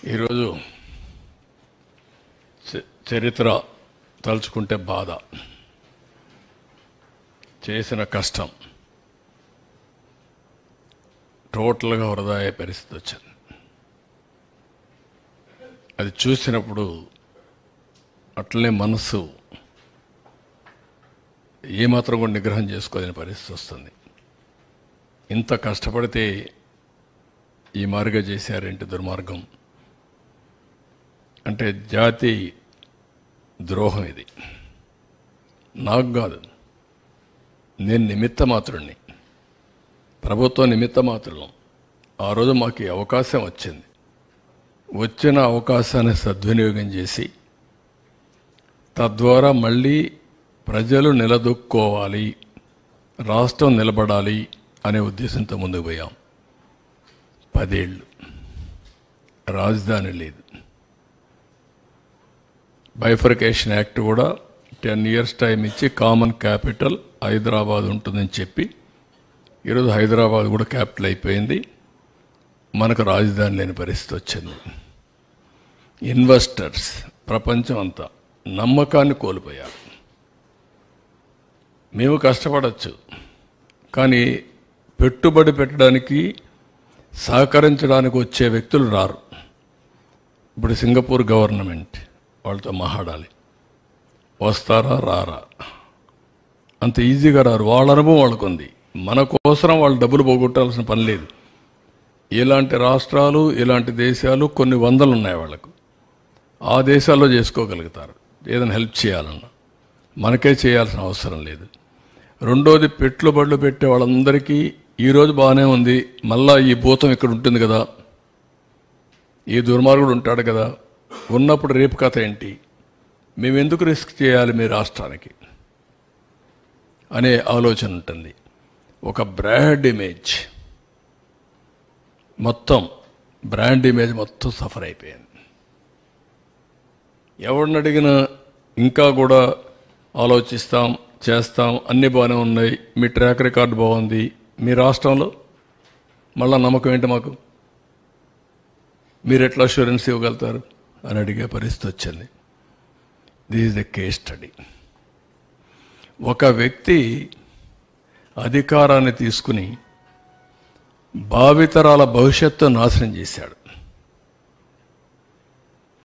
ఈరోజు చరిత్ర తలుచుకుంటే బాధ, చేసిన కష్టం టోటల్గా వృధా అయ్యే పరిస్థితి వచ్చింది. అది చూసినప్పుడు అట్లనే మనసు ఏమాత్రం కూడా నిగ్రహం చేసుకోలేని పరిస్థితి వస్తుంది. ఇంత కష్టపడితే ఈ మార్గం చేశారేంటి దుర్మార్గం అంటే జాతి ద్రోహం. ఇది నాకు కాదు, నేను నిమిత్త మాత్రుడిని, ప్రభుత్వం నిమిత్త మాత్రులం. ఆ రోజు మాకు ఈ అవకాశం వచ్చింది. వచ్చిన అవకాశాన్ని సద్వినియోగం చేసి తద్వారా మళ్ళీ ప్రజలు నిలదొక్కోవాలి, రాష్ట్రం నిలబడాలి అనే ఉద్దేశంతో ముందుకు పోయాం. 10 ఏళ్ళు రాజధాని లేదు. బైఫర్కేషన్ యాక్ట్ కూడా 10 ఇయర్స్ టైం ఇచ్చి కామన్ క్యాపిటల్ హైదరాబాద్ ఉంటుందని చెప్పి ఈరోజు హైదరాబాద్ కూడా క్యాపిటల్ అయిపోయింది. మనకు రాజధాని లేని పరిస్థితి వచ్చింది. ఇన్వెస్టర్స్ ప్రపంచం అంతా నమ్మకాన్ని కోల్పోయారు. మేము కష్టపడచ్చు, కానీ పెట్టుబడి పెట్టడానికి సహకరించడానికి వచ్చే వ్యక్తులు రారు. ఇప్పుడు సింగపూర్ గవర్నమెంట్ వాళ్ళతో మాట్లాడాలి, వస్తారా రారా? అంత ఈజీగా రారు. వాళ్ళ అనుభవం వాళ్ళకు ఉంది. మన కోసం వాళ్ళు డబ్బులు పోగొట్టాల్సిన పని లేదు. ఇలాంటి రాష్ట్రాలు, ఇలాంటి దేశాలు కొన్ని వందలు ఉన్నాయి వాళ్ళకు. ఆ దేశాల్లో చేసుకోగలుగుతారు ఏదైనా హెల్ప్ చేయాలన్నా. మనకే చేయాల్సిన అవసరం లేదు. రెండోది, పెట్టుబడులు పెట్టే వాళ్ళందరికీ ఈరోజు బాగానే ఉంది, మళ్ళా ఈ భూతం ఇక్కడ ఉంటుంది కదా, ఈ దుర్మార్గుడు ఉంటాడు కదా, ఉన్నప్పుడు రేపు కథ ఏంటి, మేము ఎందుకు రిస్క్ చేయాలి మీ రాష్ట్రానికి అనే ఆలోచన ఉంటుంది. ఒక బ్రాండ్ ఇమేజ్ మొత్తం సఫర్ అయిపోయింది. ఎవరిని అడిగినా ఇంకా కూడా ఆలోచిస్తాం, చేస్తాం, అన్నీ బాగానే ఉన్నాయి, మీ ట్రాక్ రికార్డు బాగుంది, మీ రాష్ట్రంలో మళ్ళా నమ్మకం ఏంటి మాకు, మీరు ఎట్లా అష్యూరెన్స్ ఇవ్వగలుగుతారు అని అడిగే పరిస్థితి వచ్చింది. This is the case study. ఒక వ్యక్తి అధికారాన్ని తీసుకుని భావితరాల భవిష్యత్తు నాశనం చేశాడు.